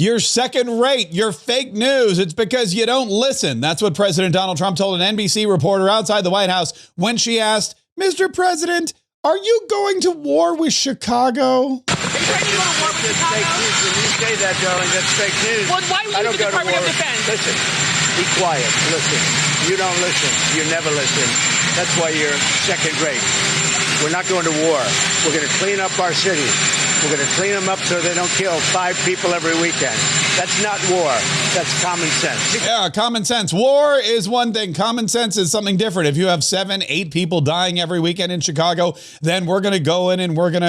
You're second rate. You're fake news. It's because you don't listen. That's what President Donald Trump told an NBC reporter outside the White House when she asked, Mr. President, are you going to war with Chicago? That's fake news. When you say that, darling, that's fake news. Well, why would you the Department of Defense? Listen, be quiet. Listen. You don't listen. You never listen. That's why you're second rate. We're not going to war. We're going to clean up our cities. We're going to clean them up so they don't kill 5 people every weekend. That's not war. That's common sense. Yeah, common sense. War is one thing. Common sense is something different. If you have 7, 8 people dying every weekend in Chicago, then we're going to go in and we're going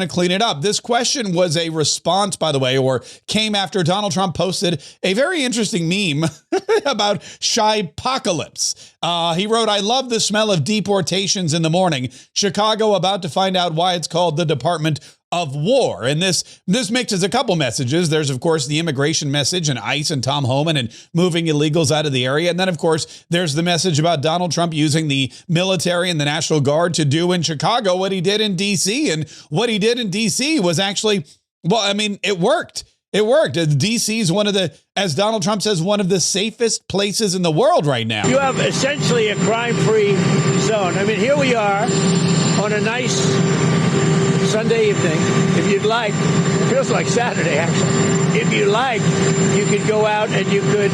to clean it up. This question was a response, by the way, or came after Donald Trump posted a very interesting meme about shy-pocalypse. He wrote, I love the smell of deportations in the morning. Chicago about to find out why it's called the Department of War. And this mixes a couple messages. There's, of course, the immigration message and ICE and Tom Homan and moving illegals out of the area. And then, of course, there's the message about Donald Trump using the military and the National Guard to do in Chicago what he did in D.C. And what he did in D.C. was actually, well, I mean, it worked. It worked. D.C. is one of the, as Donald Trump says, one of the safest places in the world right now. You have essentially a crime-free zone. I mean, here we are on a nice Sunday evening. If you'd like, it feels like Saturday, actually. If you like, you could go out and you could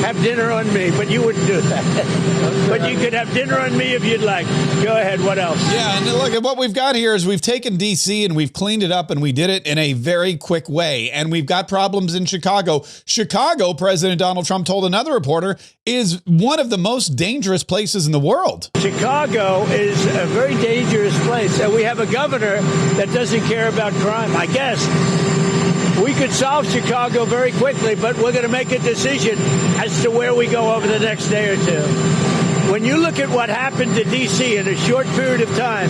have dinner on me, but you wouldn't do that. But you could have dinner on me if you'd like. Go ahead. What else? Yeah, and look, at what we've got here is we've taken D.C. and we've cleaned it up, and we did it in a very quick way. And we've got problems in Chicago. Chicago, President Donald Trump told another reporter, is one of the most dangerous places in the world. Chicago is a very dangerous place, and we have a governor that doesn't care about crime. I guess we could solve Chicago very quickly, but we're going to make a decision as to where we go over the next day or two. When you look at what happened to D.C. in a short period of time,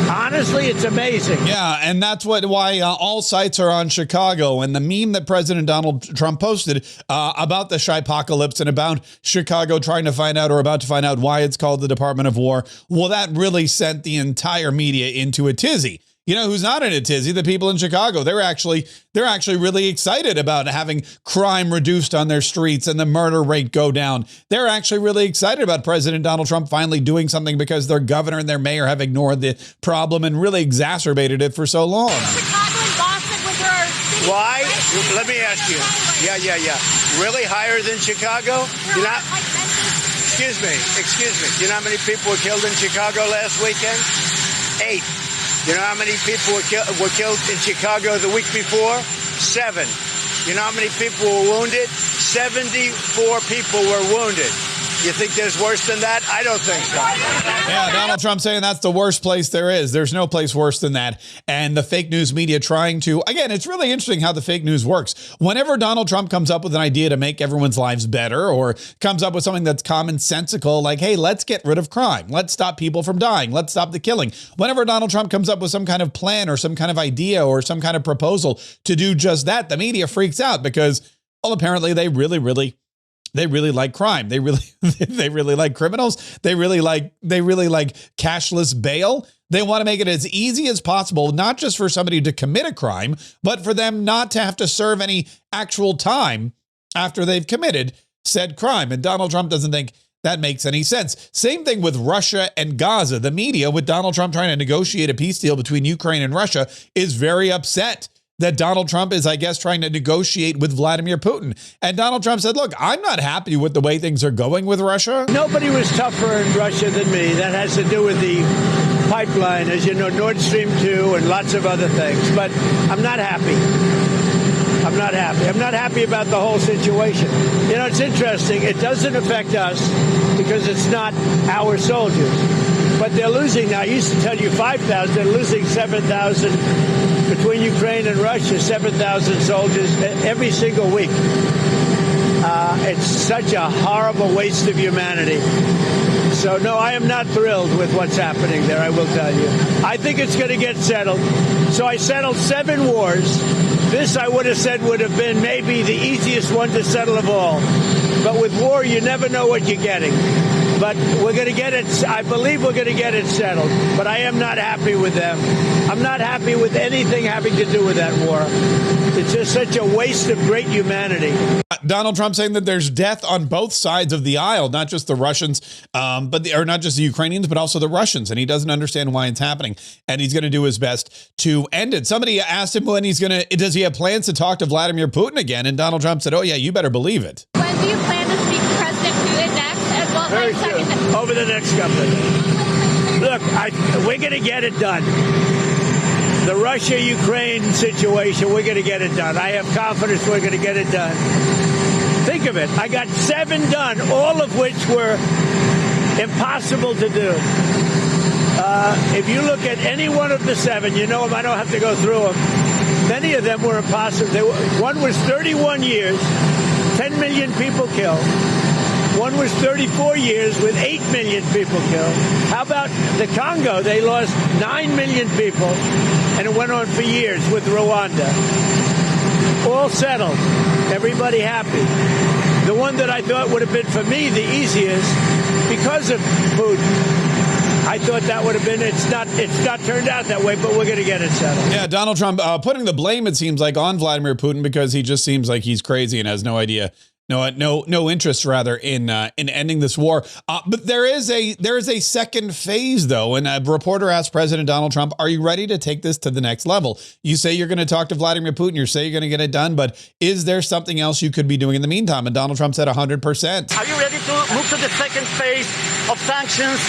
honestly, it's amazing. Yeah, and that's why all sights are on Chicago. And the meme that President Donald Trump posted about the shy-pocalypse and about Chicago trying to find out or about to find out why it's called the Department of War, well, that really sent the entire media into a tizzy. You know who's not in a tizzy? The people in Chicago. They're actually really excited about having crime reduced on their streets and the murder rate go down. They're actually really excited about President Donald Trump finally doing something because their governor and their mayor have ignored the problem and really exacerbated it for so long. Chicago and Boston with their city. Why? Let me ask you. Yeah. Really higher than Chicago? You're not. Excuse me. Do you know how many people were killed in Chicago last weekend? 8. You know how many people were killed in Chicago the week before? 7. You know how many people were wounded? 74 people were wounded. You think there's worse than that? I don't think so. Yeah, Donald Trump saying that's the worst place there is. There's no place worse than that. And the fake news media trying to, again, it's really interesting how the fake news works. Whenever Donald Trump comes up with an idea to make everyone's lives better or comes up with something that's commonsensical, like, hey, let's get rid of crime. Let's stop people from dying. Let's stop the killing. Whenever Donald Trump comes up with some kind of plan or some kind of idea or some kind of proposal to do just that, the media freaks out because, well, apparently they really like crime. They really like criminals. They really like cashless bail. They want to make it as easy as possible, not just for somebody to commit a crime, but for them not to have to serve any actual time after they've committed said crime. And Donald Trump doesn't think that makes any sense. Same thing with Russia and Gaza. The media, with Donald Trump trying to negotiate a peace deal between Ukraine and Russia, is very upset that Donald Trump is, I guess, trying to negotiate with Vladimir Putin. And Donald Trump said, look, I'm not happy with the way things are going with Russia. Nobody was tougher in Russia than me. That has to do with the pipeline, as you know, Nord Stream 2 and lots of other things. But I'm not happy. I'm not happy about the whole situation. You know, it's interesting. It doesn't affect us because it's not our soldiers. But they're losing now. I used to tell you 5,000. They're losing 7,000 between Ukraine and Russia, 7,000 soldiers every single week. It's such a horrible waste of humanity. So, no, I am not thrilled with what's happening there, I will tell you. I think it's going to get settled. So I settled 7 wars. This, I would have said, would have been maybe the easiest one to settle of all. But with war, you never know what you're getting. But we're going to get it. I believe we're going to get it settled. But I am not happy with them. I'm not happy with anything having to do with that war. It's just such a waste of great humanity. Donald Trump saying that there's death on both sides of the aisle, not just the Russians, or not just the Ukrainians, but also the Russians. And he doesn't understand why it's happening. And he's going to do his best to end it. Somebody asked him when does he have plans to talk to Vladimir Putin again? And Donald Trump said, oh, yeah, you better believe it. When do you plan to speak to President Putin next? And what Very second? soon. Over the next couple of days. Look, we're going to get it done. The Russia-Ukraine situation, we're going to get it done. I have confidence we're going to get it done. Think of it. I got 7 done, all of which were impossible to do. If you look at any one of the 7, you know them. I don't have to go through them. Many of them were impossible. One was 31 years, 10 million people killed. One was 34 years with 8 million people killed. How about the Congo? They lost 9 million people, and it went on for years with Rwanda. All settled. Everybody happy. The one that I thought would have been, for me, the easiest, because of Putin, I thought that would have been, it's not turned out that way, but we're going to get it settled. Yeah, Donald Trump putting the blame, it seems like, on Vladimir Putin because he just seems like he's crazy and has no idea. No interest rather in ending this war. But there is a second phase though, and a reporter asked President Donald Trump, "Are you ready to take this to the next level? You say you're going to talk to Vladimir Putin. You say you're going to get it done, but is there something else you could be doing in the meantime?" And Donald Trump said 100%. Are you ready to move to the second phase of sanctions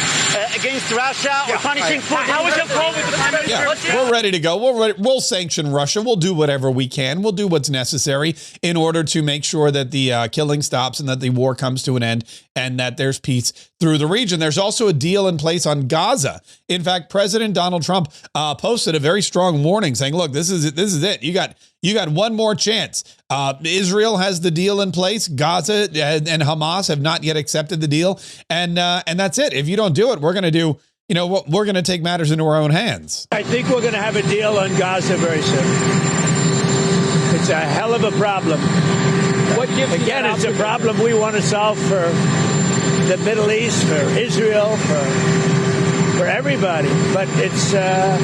against Russia or punishing Putin? How was your call with the Prime Minister? Yeah, we're ready to go. We'll sanction Russia. We'll do whatever we can. We'll do what's necessary in order to make sure that the killing stops and that the war comes to an end and that there's peace through the region. There's also a deal in place on Gaza. In fact, President Donald Trump posted a very strong warning saying, look, this is it. You got one more chance. Israel has the deal in place. Gaza and Hamas have not yet accepted the deal. And that's it. If you don't do it, we're going to do, we're going to take matters into our own hands. I think we're going to have a deal on Gaza very soon. It's a hell of a problem. Again, it's a problem we want to solve for the Middle East, for Israel, for everybody. But it's a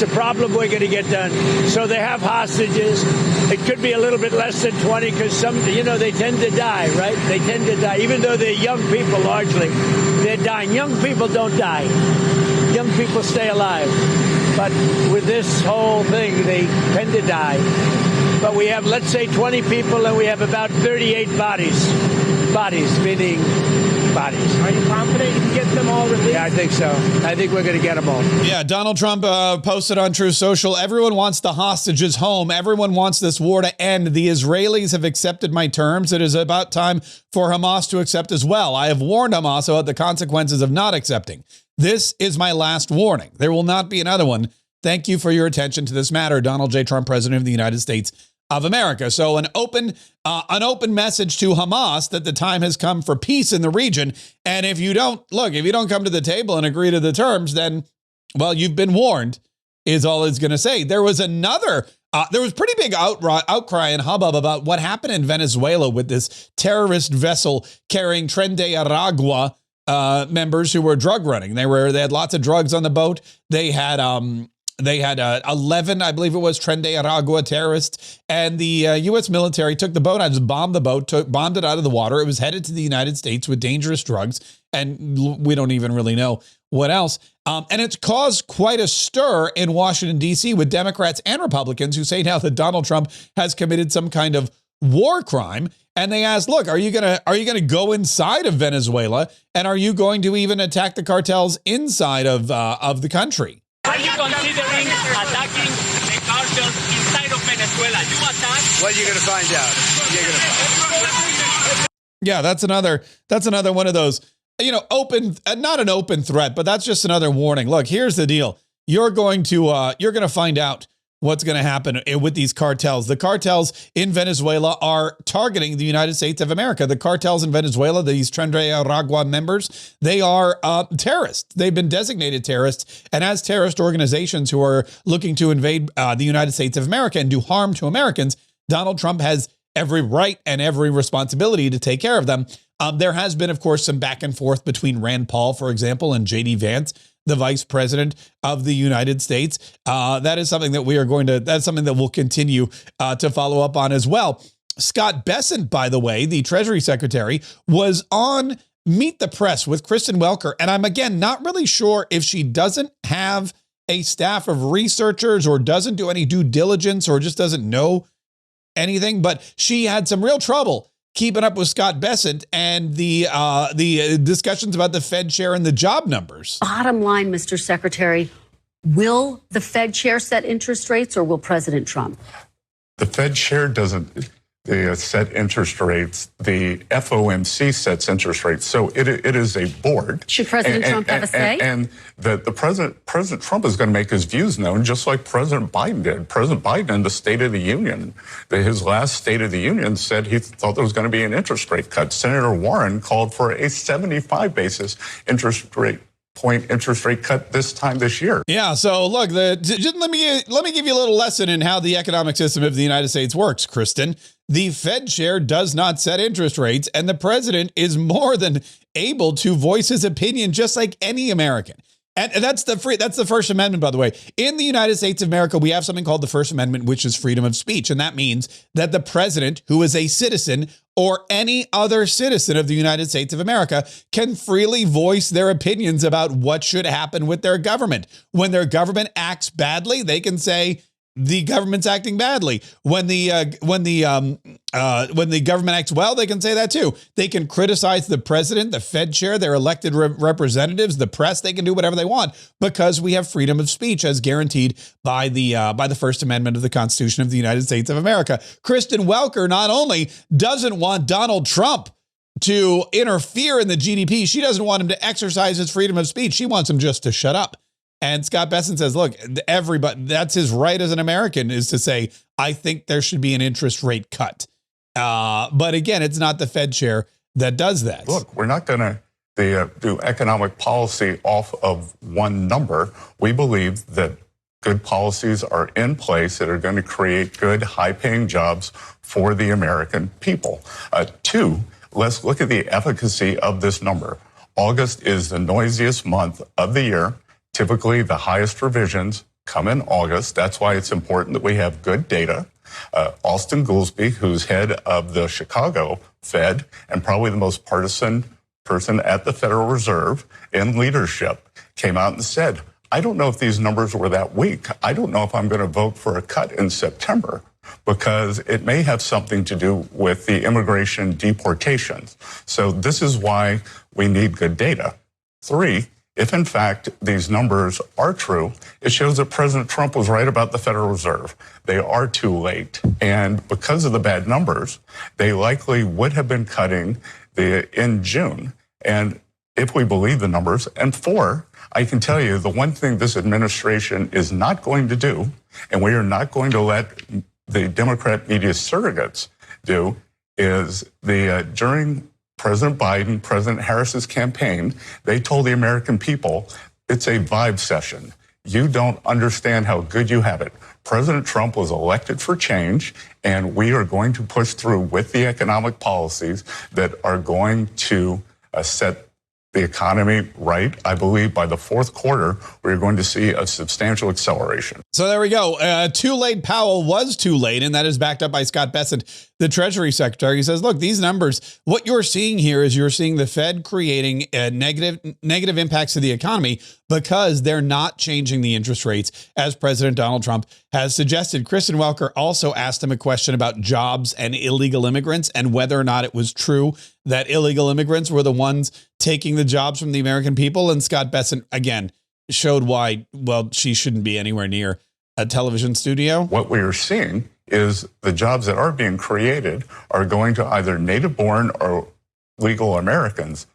problem we're going to get done. So they have hostages. It could be a little bit less than 20 because they tend to die, right? They tend to die. Even though they're young people largely, they're dying. Young people don't die. Young people stay alive. But with this whole thing, they tend to die. But we have, let's say, 20 people, and we have about 38 bodies. Bodies, meaning bodies. Are you confident you can get them all released? Yeah, I think so. I think we're going to get them all. Yeah, Donald Trump posted on Truth Social, everyone wants the hostages home. Everyone wants this war to end. The Israelis have accepted my terms. It is about time for Hamas to accept as well. I have warned Hamas about the consequences of not accepting. This is my last warning. There will not be another one. Thank you for your attention to this matter. Donald J. Trump, President of the United States of America. So an open message to Hamas that the time has come for peace in the region. And if you don't come to the table and agree to the terms, then, well, you've been warned, is all it's going to say. There was pretty big outcry and hubbub about what happened in Venezuela with this terrorist vessel carrying Tren de Aragua members who were drug running. They had lots of drugs on the boat. They had 11, I believe it was, Tren de Aragua terrorists, and the U.S. military took the boat. I just bombed the boat, bombed it out of the water. It was headed to the United States with dangerous drugs, and we don't even really know what else. And it's caused quite a stir in Washington, D.C. with Democrats and Republicans who say now that Donald Trump has committed some kind of war crime. And they asked, look, are you gonna go inside of Venezuela, and are you going to even attack the cartels inside of the country? Are you considering attacking the cartels inside of Venezuela? You attack? Well, you're going to find out. Yeah, that's another one of those, open, not an open threat, but that's just another warning. Look, here's the deal. You're going to find out what's going to happen with these cartels. The cartels in Venezuela are targeting the United States of America. The cartels in Venezuela, these Tren de Aragua members, they are terrorists. They've been designated terrorists. And as terrorist organizations who are looking to invade the United States of America and do harm to Americans, Donald Trump has every right and every responsibility to take care of them. There has been, of course, some back and forth between Rand Paul, for example, and J.D. Vance, the vice president of the United States. That is something that that's something that we'll continue to follow up on as well. Scott Bessent, by the way, the Treasury Secretary, was on Meet the Press with Kristen Welker. And I'm, again, not really sure if she doesn't have a staff of researchers or doesn't do any due diligence or just doesn't know anything, but she had some real trouble keeping up with Scott Bessent and the discussions about the Fed chair and the job numbers. Bottom line, Mr. Secretary, will the Fed chair set interest rates or will President Trump? The Fed chair doesn't set interest rates. The FOMC sets interest rates. So it is a board. Should President Trump have a say? And the President Trump is going to make his views known, just like President Biden did. President Biden in the State of the Union, his last State of the Union, said he thought there was going to be an interest rate cut. Senator Warren called for a 75 basis interest rate cut this year. Yeah. So look, just let me give you a little lesson in how the economic system of the United States works, Kristen. The Fed chair does not set interest rates, and the president is more than able to voice his opinion just like any American. And that's the First Amendment, by the way. In the United States of America, we have something called the First Amendment, which is freedom of speech. And that means that the president, who is a citizen or any other citizen of the United States of America, can freely voice their opinions about what should happen with their government. When their government acts badly, they can say the government's acting badly. When the government acts well, they can say that too. They can criticize the president, the Fed chair, their elected representatives, the press. They can do whatever they want because we have freedom of speech as guaranteed by the First Amendment of the Constitution of the United States of America. Kristen Welker not only doesn't want Donald Trump to interfere in the GDP, she doesn't want him to exercise his freedom of speech. She wants him just to shut up. And Scott Bessent says, look, everybody, that's his right as an American, is to say, I think there should be an interest rate cut. But again, it's not the Fed chair that does that. Look, we're not going to do economic policy off of one number. We believe that good policies are in place that are going to create good, high-paying jobs for the American people. Two, let's look at the efficacy of this number. August is the noisiest month of the year. Typically, the highest revisions come in August. That's why it's important that we have good data. Alston Goolsbee, who's head of the Chicago Fed and probably the most partisan person at the Federal Reserve in leadership, came out and said, I don't know if these numbers were that weak. I don't know if I'm going to vote for a cut in September because it may have something to do with the immigration deportations. So this is why we need good data. Three, if in fact these numbers are true, it shows that President Trump was right about the Federal Reserve. They are too late. And because of the bad numbers, they likely would have been cutting in June. And if we believe the numbers, and four, I can tell you the one thing this administration is not going to do, and we are not going to let the Democrat media surrogates do, is during President Biden, President Harris's campaign, they told the American people, it's a vibe session. You don't understand how good you have it. President Trump was elected for change, and we are going to push through with the economic policies that are going to set the economy right. I believe by the fourth quarter, we're going to see a substantial acceleration. So there we go. Too late Powell was too late, and that is backed up by Scott Bessent, the Treasury Secretary. He says, look, these numbers, what you're seeing here is you're seeing the Fed creating negative impacts to the economy because they're not changing the interest rates, as President Donald Trump has suggested. Kristen Welker also asked him a question about jobs and illegal immigrants and whether or not it was true that illegal immigrants were the ones taking the jobs from the American people. And Scott Bessent, again, showed why, well, she shouldn't be anywhere near a television studio. What we are seeing is the jobs that are being created are going to either native-born or legal Americans.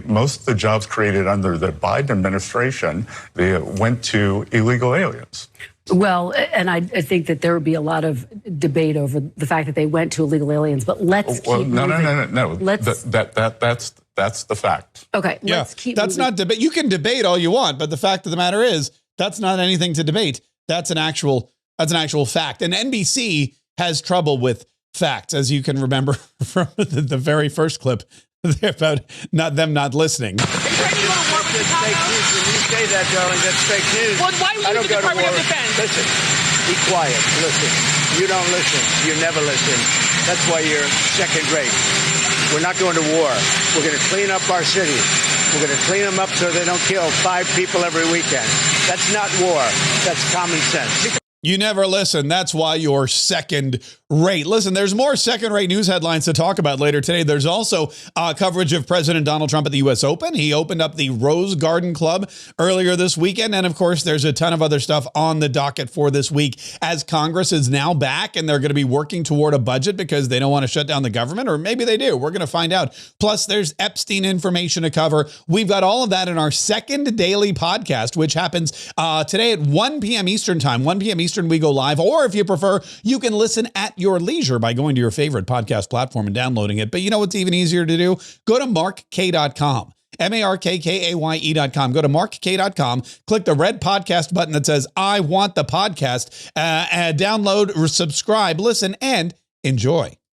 Most of the jobs created under the Biden administration, they went to illegal aliens. Well, and I think that there would be a lot of debate over the fact that they went to illegal aliens, but let's keep moving. No. That's the fact. Okay, let's keep That's moving. not debate. You can debate all you want, but the fact of the matter is that's not anything to debate. That's an actual fact. And NBC has trouble with facts, as you can remember from the very first clip about them not listening. That's fake news. When you say that, darling, that's fake news. Well, why would I don't the go to Department war. of Defense? Listen, be quiet. Listen. You don't listen. You never listen. That's why you're second rate. We're not going to war. We're going to clean up our cities. We're going to clean them up so they don't kill 5 people every weekend. That's not war. That's common sense. You never listen. That's why you're second rate. Listen, there's more second rate news headlines to talk about later today. There's also coverage of President Donald Trump at the U.S. Open. He opened up the Rose Garden Club earlier this weekend. And of course, there's a ton of other stuff on the docket for this week as Congress is now back and they're going to be working toward a budget because they don't want to shut down the government, or maybe they do. We're going to find out. Plus, there's Epstein information to cover. We've got all of that in our second daily podcast, which happens today at 1 p.m. Eastern time. 1 p.m. Eastern, we go live. Or if you prefer, you can listen at your leisure by going to your favorite podcast platform and downloading it. But you know what's even easier to do? Go to markkaye.com. MARKKAYE.com. Go to markkaye.com, click the red podcast button that says, I want the podcast, download, subscribe, listen, and enjoy.